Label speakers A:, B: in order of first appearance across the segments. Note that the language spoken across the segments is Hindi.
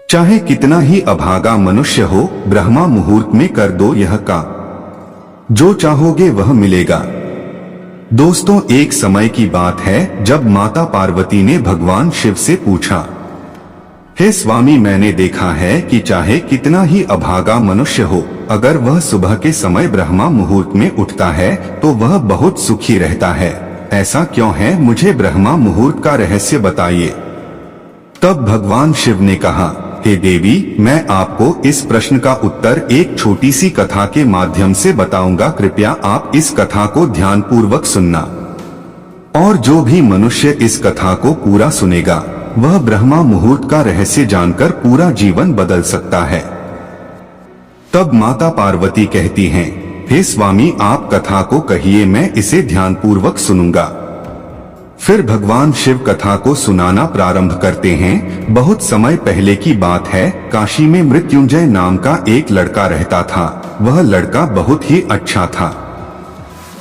A: चाहे कितना ही अभागा मनुष्य हो, ब्रह्मा मुहूर्त में कर दो यह काम, जो चाहोगे वह मिलेगा। दोस्तों, एक समय की बात है जब माता पार्वती ने भगवान शिव से पूछा, हे स्वामी, मैंने देखा है कि चाहे कितना ही अभागा मनुष्य हो, अगर वह सुबह के समय ब्रह्मा मुहूर्त में उठता है तो वह बहुत सुखी रहता है। ऐसा क्यों है? मुझे ब्रह्मा मुहूर्त का रहस्य बताइए। तब भगवान शिव ने कहा, हे देवी, मैं आपको इस प्रश्न का उत्तर एक छोटी सी कथा के माध्यम से बताऊंगा। कृपया आप इस कथा को ध्यानपूर्वक सुनना, और जो भी मनुष्य इस कथा को पूरा सुनेगा वह ब्रह्मा मुहूर्त का रहस्य जानकर पूरा जीवन बदल सकता है। तब माता पार्वती कहती हैं, हे स्वामी, आप कथा को कहिए, मैं इसे ध्यानपूर्वक सुनूंगा। फिर भगवान शिव कथा को सुनाना प्रारंभ करते हैं। बहुत समय पहले की बात है, काशी में मृत्युंजय नाम का एक लड़का रहता था। वह लड़का बहुत ही अच्छा था,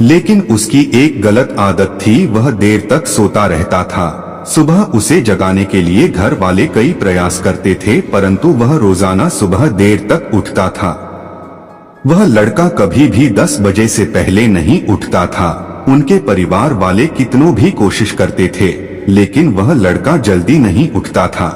A: लेकिन उसकी एक गलत आदत थी, वह देर तक सोता रहता था। सुबह उसे जगाने के लिए घर वाले कई प्रयास करते थे, परंतु वह रोजाना सुबह देर तक उठता था। वह लड़का कभी भी 10 बजे से पहले नहीं उठता था। उनके परिवार वाले कितनों भी कोशिश करते थे, लेकिन वह लड़का जल्दी नहीं उठता था।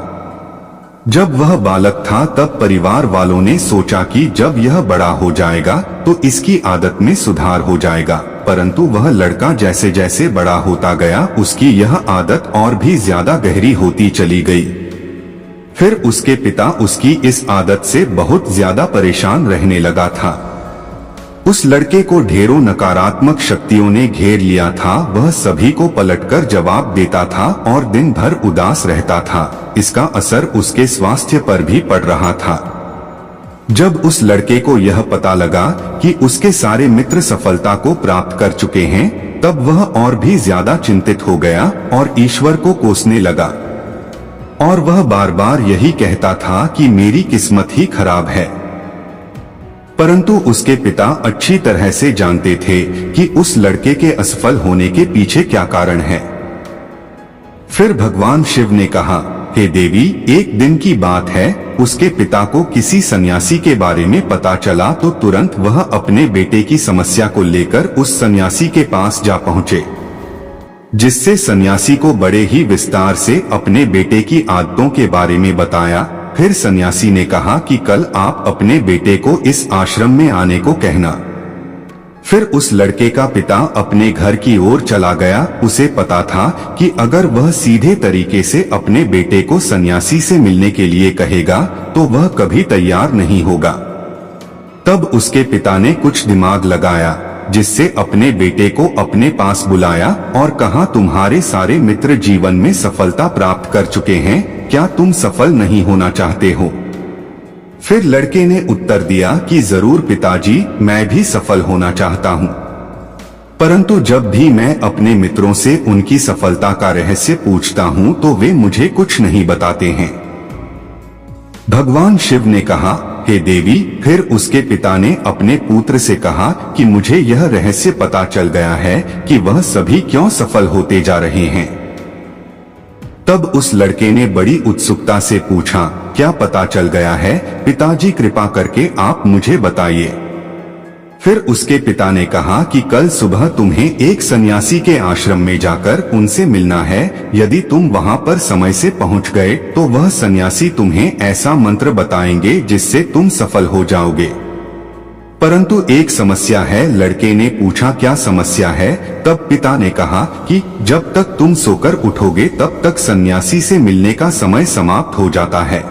A: जब वह बालक था तब परिवार वालों ने सोचा कि जब यह बड़ा हो जाएगा तो इसकी आदत में सुधार हो जाएगा, परंतु वह लड़का जैसे जैसे बड़ा होता गया उसकी यह आदत और भी ज्यादा गहरी होती चली गई। फिर उसके पिता उसकी इस आदत से बहुत ज्यादा परेशान रहने लगा था। उस लड़के को ढेरों नकारात्मक शक्तियों ने घेर लिया था। वह सभी को पलटकर जवाब देता था और दिन भर उदास रहता था। इसका असर उसके स्वास्थ्य पर भी पड़ रहा था। जब उस लड़के को यह पता लगा कि उसके सारे मित्र सफलता को प्राप्त कर चुके हैं, तब वह और भी ज्यादा चिंतित हो गया और ईश्वर को कोसने लगा। और वह बार बार यही कहता था कि मेरी किस्मत ही खराब है। परंतु उसके पिता अच्छी तरह से जानते थे कि उस लड़के के असफल होने के पीछे क्या कारण है। फिर भगवान शिव ने कहा, हे देवी, एक दिन की बात है, उसके पिता को किसी सन्यासी के बारे में पता चला तो तुरंत वह अपने बेटे की समस्या को लेकर उस सन्यासी के पास जा पहुंचे, जिससे सन्यासी को बड़े ही विस्तार से अपने बेटे की आदतों के बारे में बताया। फिर सन्यासी ने कहा कि कल आप अपने बेटे को इस आश्रम में आने को कहना। फिर उस लड़के का पिता अपने घर की ओर चला गया। उसे पता था कि अगर वह सीधे तरीके से अपने बेटे को सन्यासी से मिलने के लिए कहेगा तो वह कभी तैयार नहीं होगा। तब उसके पिता ने कुछ दिमाग लगाया, जिससे अपने बेटे को अपने पास बुलाया और कहा, तुम्हारे सारे मित्र जीवन में सफलता प्राप्त कर चुके हैं, क्या तुम सफल नहीं होना चाहते हो? फिर लड़के ने उत्तर दिया कि जरूर पिताजी, मैं भी सफल होना चाहता हूँ, परंतु जब भी मैं अपने मित्रों से उनकी सफलता का रहस्य पूछता हूँ तो वे मुझे कुछ नहीं बताते हैं। भगवान शिव ने कहा, हे देवी। फिर उसके पिता ने अपने पुत्र से कहा कि मुझे यह रहस्य पता चल गया है कि वह सभी क्यों सफल होते जा रहे हैं। तब उस लड़के ने बड़ी उत्सुकता से पूछा, क्या पता चल गया है पिताजी? कृपा करके आप मुझे बताइए। फिर उसके पिता ने कहा कि कल सुबह तुम्हें एक सन्यासी के आश्रम में जाकर उनसे मिलना है। यदि तुम वहां पर समय से पहुंच गए तो वह सन्यासी तुम्हें ऐसा मंत्र बताएंगे जिससे तुम सफल हो जाओगे। परंतु एक समस्या है। लड़के ने पूछा, क्या समस्या है? तब पिता ने कहा कि जब तक तुम सोकर उठोगे तब तक सन्यासी से मिलने का समय समाप्त हो जाता है।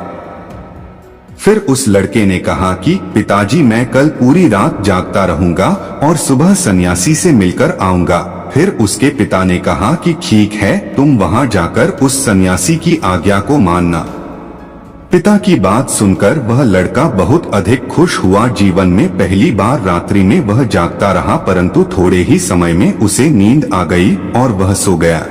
A: फिर उस लड़के ने कहा कि पिताजी, मैं कल पूरी रात जागता रहूंगा और सुबह सन्यासी से मिलकर आऊंगा। फिर उसके पिता ने कहा कि ठीक है, तुम वहां जाकर उस सन्यासी की आज्ञा को मानना। पिता की बात सुनकर वह लड़का बहुत अधिक खुश हुआ। जीवन में पहली बार रात्रि में वह जागता रहा, परंतु थोड़े ही समय में उसे नींद आ गई और वह सो गया।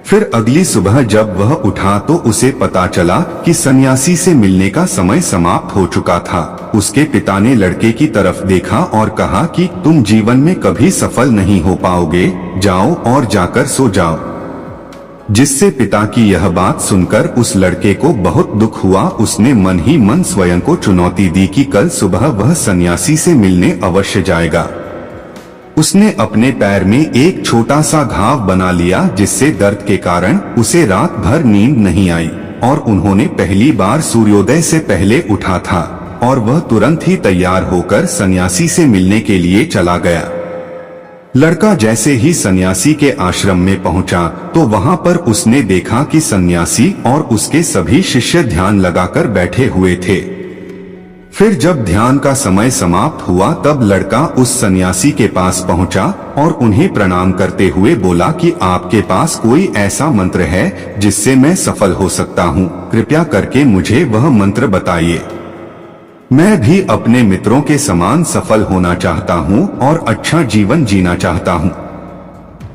A: फिर अगली सुबह जब वह उठा तो उसे पता चला कि सन्यासी से मिलने का समय समाप्त हो चुका था। उसके पिता ने लड़के की तरफ देखा और कहा कि तुम जीवन में कभी सफल नहीं हो पाओगे, जाओ और जाकर सो जाओ। जिससे पिता की यह बात सुनकर उस लड़के को बहुत दुख हुआ। उसने मन ही मन स्वयं को चुनौती दी कि कल सुबह वह सन्यासी से मिलने अवश्य जाएगा। उसने अपने पैर में एक छोटा सा घाव बना लिया, जिससे दर्द के कारण उसे रात भर नींद नहीं आई और उन्होंने पहली बार सूर्योदय से पहले उठा था और वह तुरंत ही तैयार होकर सन्यासी से मिलने के लिए चला गया। लड़का जैसे ही सन्यासी के आश्रम में पहुंचा तो वहां पर उसने देखा कि सन्यासी और उसके सभी शिष्य ध्यान लगाकर बैठे हुए थे। फिर जब ध्यान का समय समाप्त हुआ तब लड़का उस सन्यासी के पास पहुंचा और उन्हें प्रणाम करते हुए बोला कि आपके पास कोई ऐसा मंत्र है जिससे मैं सफल हो सकता हूं? कृपया करके मुझे वह मंत्र बताइए। मैं भी अपने मित्रों के समान सफल होना चाहता हूं और अच्छा जीवन जीना चाहता हूं।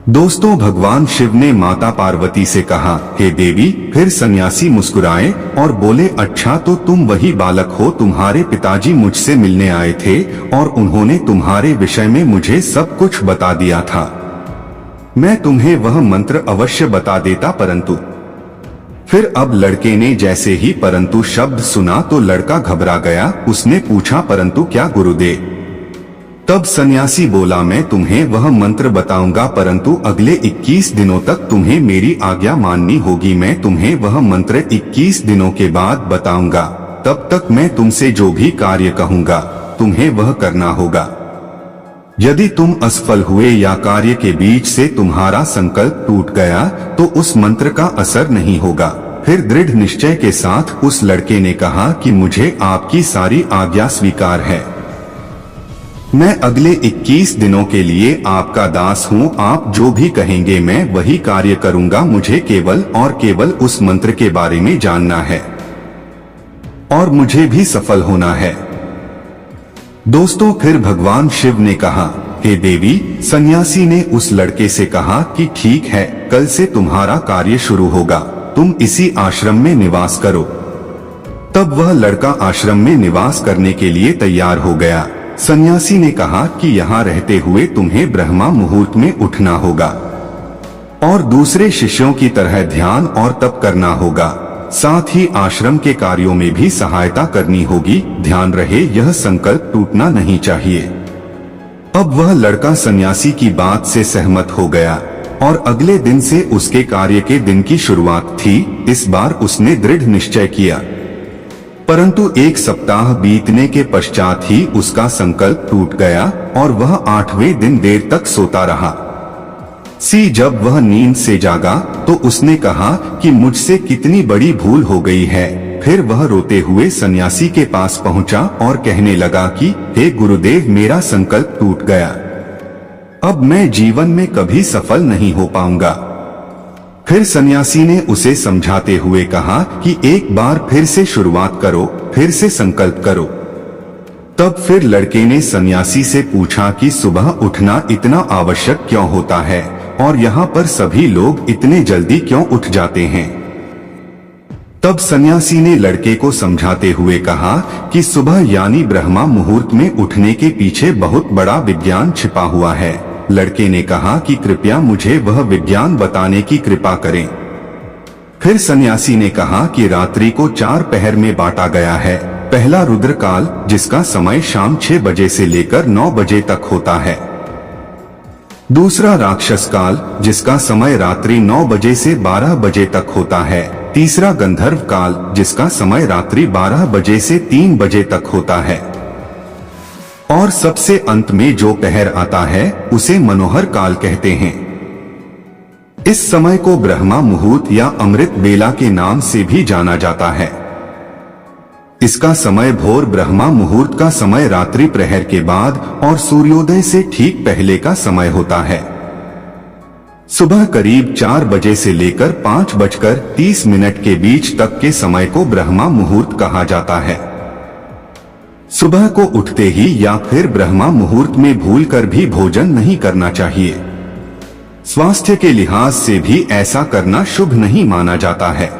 A: दोस्तों, भगवान शिव ने माता पार्वती से कहा, हे देवी। फिर सन्यासी मुस्कुराए और बोले, अच्छा तो तुम वही बालक हो, तुम्हारे पिताजी मुझसे मिलने आए थे और उन्होंने तुम्हारे विषय में मुझे सब कुछ बता दिया था। मैं तुम्हें वह मंत्र अवश्य बता देता, परंतु फिर अब लड़के ने जैसे ही परंतु शब्द सुना तो लड़का घबरा गया। उसने पूछा, परंतु क्या गुरुदेव? तब सन्यासी बोला, मैं तुम्हें वह मंत्र बताऊंगा, परंतु अगले 21 दिनों तक तुम्हें मेरी आज्ञा माननी होगी। मैं तुम्हें वह मंत्र 21 दिनों के बाद बताऊंगा। तब तक मैं तुमसे जो भी कार्य कहूंगा तुम्हें वह करना होगा। यदि तुम असफल हुए या कार्य के बीच से तुम्हारा संकल्प टूट गया तो उस मंत्र का असर नहीं होगा। फिर दृढ़ निश्चय के साथ उस लड़के ने कहा कि मुझे आपकी सारी आज्ञा स्वीकार है। मैं अगले 21 दिनों के लिए आपका दास हूँ। आप जो भी कहेंगे मैं वही कार्य करूँगा। मुझे केवल और केवल उस मंत्र के बारे में जानना है और मुझे भी सफल होना है। दोस्तों, फिर भगवान शिव ने कहा, हे देवी। सन्यासी ने उस लड़के से कहा कि ठीक है, कल से तुम्हारा कार्य शुरू होगा, तुम इसी आश्रम में निवास करो। तब वह लड़का आश्रम में निवास करने के लिए तैयार हो गया। सन्यासी ने कहा कि यहाँ रहते हुए तुम्हें ब्रह्मा मुहूर्त में उठना होगा और दूसरे शिष्यों की तरह ध्यान और तप करना होगा। साथ ही आश्रम के कार्यों में भी सहायता करनी होगी। ध्यान रहे, यह संकल्प टूटना नहीं चाहिए। अब वह लड़का सन्यासी की बात से सहमत हो गया और अगले दिन से उसके कार्य के दिन की शुरुआत थी। इस बार उसने दृढ़ निश्चय किया, परंतु 1 सप्ताह बीतने के पश्चात ही उसका संकल्प टूट गया और वह 8वें दिन देर तक सोता रहा। जब वह नींद से जागा तो उसने कहा कि मुझसे कितनी बड़ी भूल हो गई है। फिर वह रोते हुए सन्यासी के पास पहुंचा और कहने लगा कि हे गुरुदेव, मेरा संकल्प टूट गया। अब मैं जीवन में कभी सफल नहीं हो पाऊंगा। फिर सन्यासी ने उसे समझाते हुए कहा कि एक बार फिर से शुरुआत करो, फिर से संकल्प करो। तब फिर लड़के ने सन्यासी से पूछा कि सुबह उठना इतना आवश्यक क्यों होता है और यहाँ पर सभी लोग इतने जल्दी क्यों उठ जाते हैं। तब सन्यासी ने लड़के को समझाते हुए कहा कि सुबह यानी ब्रह्मा मुहूर्त में उठने के पीछे बहुत बड़ा विज्ञान छिपा हुआ है। लड़के ने कहा कि कृपया मुझे वह विज्ञान बताने की कृपा करें। फिर सन्यासी ने कहा कि रात्रि को 4 पहर में बांटा गया है। पहला रुद्रकाल, जिसका समय शाम 6 बजे से लेकर 9 बजे तक होता है। दूसरा राक्षस काल, जिसका समय रात्रि 9 बजे से 12 बजे तक होता है। तीसरा गंधर्व काल, जिसका समय रात्रि 12 बजे से 3 बजे तक होता है। और सबसे अंत में जो पहर आता है उसे मनोहर काल कहते हैं। इस समय को ब्रह्मा मुहूर्त या अमृत बेला के नाम से भी जाना जाता है। इसका समय भोर ब्रह्मा मुहूर्त का समय रात्रि प्रहर के बाद और सूर्योदय से ठीक पहले का समय होता है। सुबह करीब 4 बजे से लेकर 5:30 के बीच तक के समय को ब्रह्मा मुहूर्त कहा जाता है। सुबह को उठते ही या फिर ब्रह्मा मुहूर्त में भूलकर भी भोजन नहीं करना चाहिए। स्वास्थ्य के लिहाज से भी ऐसा करना शुभ नहीं माना जाता है।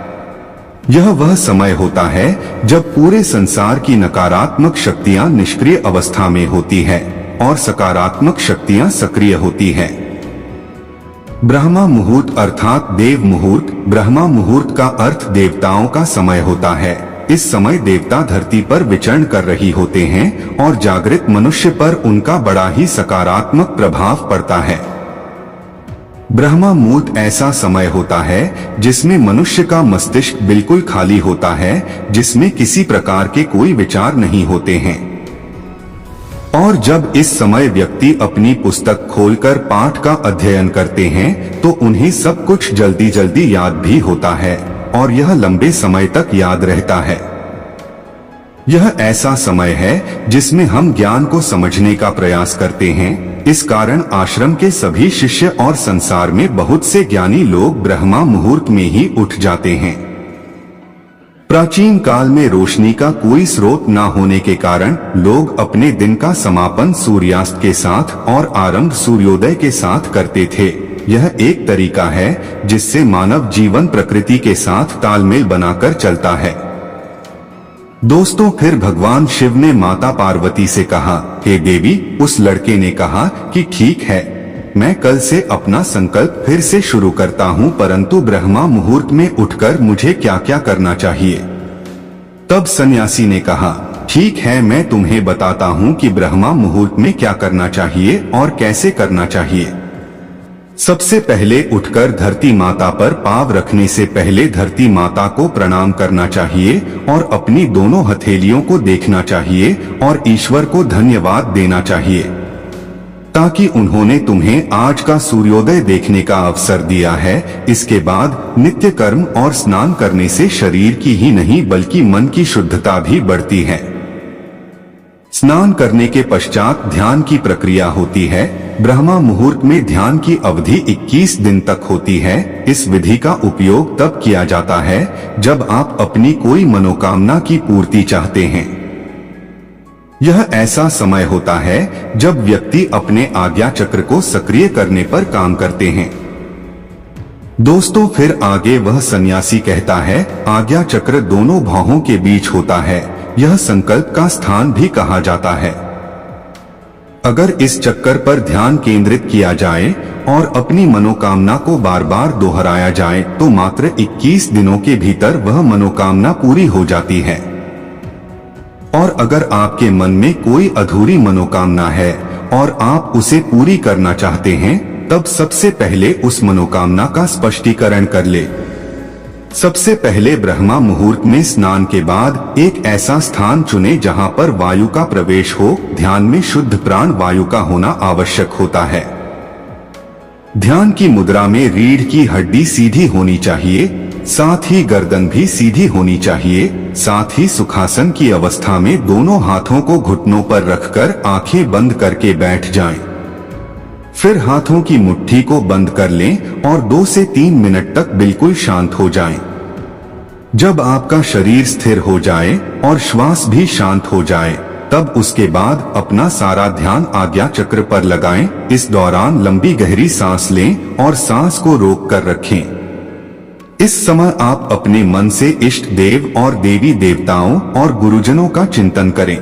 A: यह वह समय होता है जब पूरे संसार की नकारात्मक शक्तियां निष्क्रिय अवस्था में होती है और सकारात्मक शक्तियां सक्रिय होती हैं। ब्रह्मा मुहूर्त अर्थात देव मुहूर्त। ब्रह्मा मुहूर्त का अर्थ देवताओं का समय होता है। इस समय देवता धरती पर विचरण कर रही होते हैं और जागृत मनुष्य पर उनका बड़ा ही सकारात्मक प्रभाव पड़ता है। ब्रह्मा मुहूर्त ऐसा समय होता है जिसमें मनुष्य का मस्तिष्क बिल्कुल खाली होता है, जिसमें किसी प्रकार के कोई विचार नहीं होते हैं। और जब इस समय व्यक्ति अपनी पुस्तक खोलकर पाठ का अध्ययन करते हैं तो उन्हें सब कुछ जल्दी जल्दी याद भी होता है और यह लंबे समय तक याद रहता है। यह ऐसा समय है जिसमें हम ज्ञान को समझने का प्रयास करते हैं। इस कारण आश्रम के सभी शिष्य और संसार में बहुत से ज्ञानी लोग ब्रह्मा मुहूर्त में ही उठ जाते हैं। प्राचीन काल में रोशनी का कोई स्रोत न होने के कारण लोग अपने दिन का समापन सूर्यास्त के साथ और आरंभ सूर्योदय के साथ करते थे। यह एक तरीका है जिससे मानव जीवन प्रकृति के साथ तालमेल बनाकर चलता है। दोस्तों, फिर भगवान शिव ने माता पार्वती से कहा, हे देवी। उस लड़के ने कहा कि ठीक है, मैं कल से अपना संकल्प फिर से शुरू करता हूँ, परंतु ब्रह्मा मुहूर्त में उठकर मुझे क्या क्या करना चाहिए। तब सन्यासी ने कहा, ठीक है, मैं तुम्हें बताता हूँ कि ब्रह्मा मुहूर्त में क्या करना चाहिए और कैसे करना चाहिए। सबसे पहले उठकर धरती माता पर पाँव रखने से पहले धरती माता को प्रणाम करना चाहिए और अपनी दोनों हथेलियों को देखना चाहिए और ईश्वर को धन्यवाद देना चाहिए ताकि उन्होंने तुम्हें आज का सूर्योदय देखने का अवसर दिया है। इसके बाद नित्य कर्म और स्नान करने से शरीर की ही नहीं बल्कि मन की शुद्धता भी बढ़ती है। स्नान करने के पश्चात ध्यान की प्रक्रिया होती है। ब्रह्मा मुहूर्त में ध्यान की अवधि 21 दिन तक होती है। इस विधि का उपयोग तब किया जाता है जब आप अपनी कोई मनोकामना की पूर्ति चाहते हैं। यह ऐसा समय होता है जब व्यक्ति अपने आज्ञा चक्र को सक्रिय करने पर काम करते हैं। दोस्तों, फिर आगे वह सन्यासी कहता है, आज्ञा चक्र दोनों भौहों के बीच होता है। यह संकल्प का स्थान भी कहा जाता है। अगर इस चक्कर पर ध्यान केंद्रित किया जाए और अपनी मनोकामना को बार बार दोहराया जाए तो मात्र 21 दिनों के भीतर वह मनोकामना पूरी हो जाती है। और अगर आपके मन में कोई अधूरी मनोकामना है और आप उसे पूरी करना चाहते हैं, तब सबसे पहले उस मनोकामना का स्पष्टीकरण कर ले। सबसे पहले ब्रह्मा मुहूर्त में स्नान के बाद एक ऐसा स्थान चुने जहां पर वायु का प्रवेश हो। ध्यान में शुद्ध प्राण वायु का होना आवश्यक होता है। ध्यान की मुद्रा में रीढ़ की हड्डी सीधी होनी चाहिए, साथ ही गर्दन भी सीधी होनी चाहिए। साथ ही सुखासन की अवस्था में दोनों हाथों को घुटनों पर रखकर आंखें बंद करके बैठ जाएं। फिर हाथों की मुट्ठी को बंद कर लें और 2 से 3 मिनट तक बिल्कुल शांत हो जाएं। जब आपका शरीर स्थिर हो जाए और श्वास भी शांत हो जाए, तब उसके बाद अपना सारा ध्यान आज्ञा चक्र पर लगाएं। इस दौरान लंबी गहरी सांस लें और सांस को रोक कर रखें। इस समय आप अपने मन से इष्ट देव और देवी देवताओं और गुरुजनों का चिंतन करें।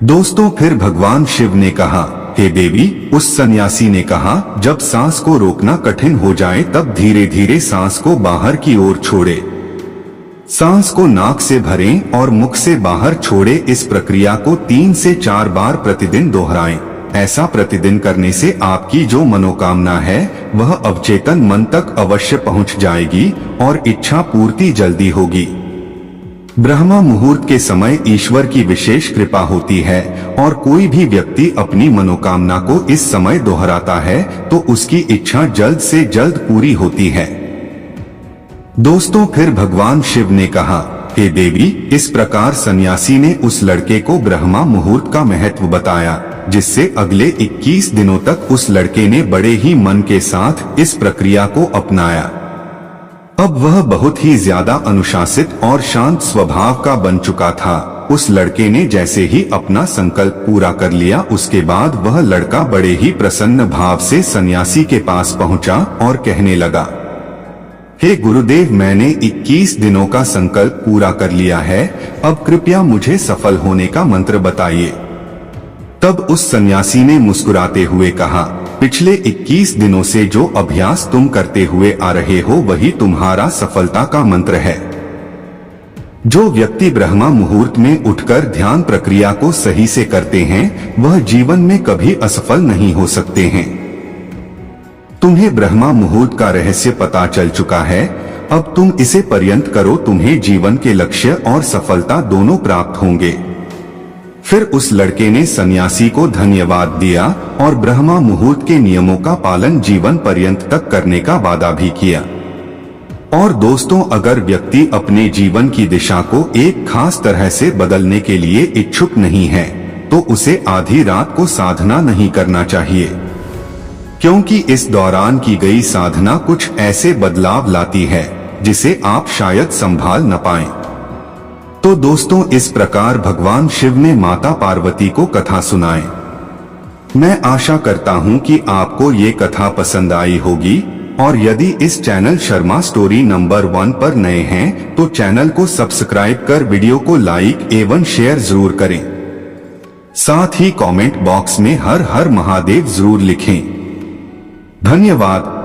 A: दोस्तों, फिर भगवान शिव ने कहा, हे देवी। उस सन्यासी ने कहा, जब सांस को रोकना कठिन हो जाए तब धीरे धीरे सांस को बाहर की ओर छोड़े। सांस को नाक से भरें और मुख से बाहर छोड़े। इस प्रक्रिया को 3 से 4 बार प्रतिदिन दोहराएं। ऐसा प्रतिदिन करने से आपकी जो मनोकामना है वह अवचेतन मन तक अवश्य पहुंच जाएगी और इच्छा पूर्ति जल्दी होगी। ब्रह्मा मुहूर्त के समय ईश्वर की विशेष कृपा होती है और कोई भी व्यक्ति अपनी मनोकामना को इस समय दोहराता है तो उसकी इच्छा जल्द से जल्द पूरी होती है। दोस्तों, फिर भगवान शिव ने कहा, हे देवी। इस प्रकार सन्यासी ने उस लड़के को ब्रह्मा मुहूर्त का महत्व बताया, जिससे अगले 21 दिनों तक उस लड़के ने बड़े ही मन के साथ इस प्रक्रिया को अपनाया। अब वह बहुत ही ज्यादा अनुशासित और शांत स्वभाव का बन चुका था। उस लड़के ने जैसे ही अपना संकल्प पूरा कर लिया, उसके बाद वह लड़का बड़े ही प्रसन्न भाव से सन्यासी के पास पहुंचा और कहने लगा, हे गुरुदेव, मैंने 21 दिनों का संकल्प पूरा कर लिया है। अब कृपया मुझे सफल होने का मंत्र बताइए। तब उस सन्यासी ने मुस्कुराते हुए कहा, पिछले 21 दिनों से जो अभ्यास तुम करते हुए आ रहे हो वही तुम्हारा सफलता का मंत्र है। जो व्यक्ति ब्रह्मा मुहूर्त में उठकर ध्यान प्रक्रिया को सही से करते हैं वह जीवन में कभी असफल नहीं हो सकते हैं। तुम्हें ब्रह्मा मुहूर्त का रहस्य पता चल चुका है, अब तुम इसे पर्यंत करो, तुम्हें जीवन के लक्ष्य और सफलता दोनों प्राप्त होंगे। फिर उस लड़के ने सन्यासी को धन्यवाद दिया और ब्रह्मा मुहूर्त के नियमों का पालन जीवन पर्यंत तक करने का वादा भी किया। और दोस्तों, अगर व्यक्ति अपने जीवन की दिशा को एक खास तरह से बदलने के लिए इच्छुक नहीं है तो उसे आधी रात को साधना नहीं करना चाहिए, क्योंकि इस दौरान की गई साधना कुछ ऐसे बदलाव लाती है जिसे आप शायद संभाल न पाएं। तो दोस्तों, इस प्रकार भगवान शिव ने माता पार्वती को कथा सुनाई। मैं आशा करता हूं कि आपको ये कथा पसंद आई होगी, और यदि इस चैनल शर्मा स्टोरी नंबर 1 पर नए हैं तो चैनल को सब्सक्राइब कर वीडियो को लाइक एवं शेयर जरूर करें। साथ ही कमेंट बॉक्स में हर हर महादेव जरूर लिखें। धन्यवाद।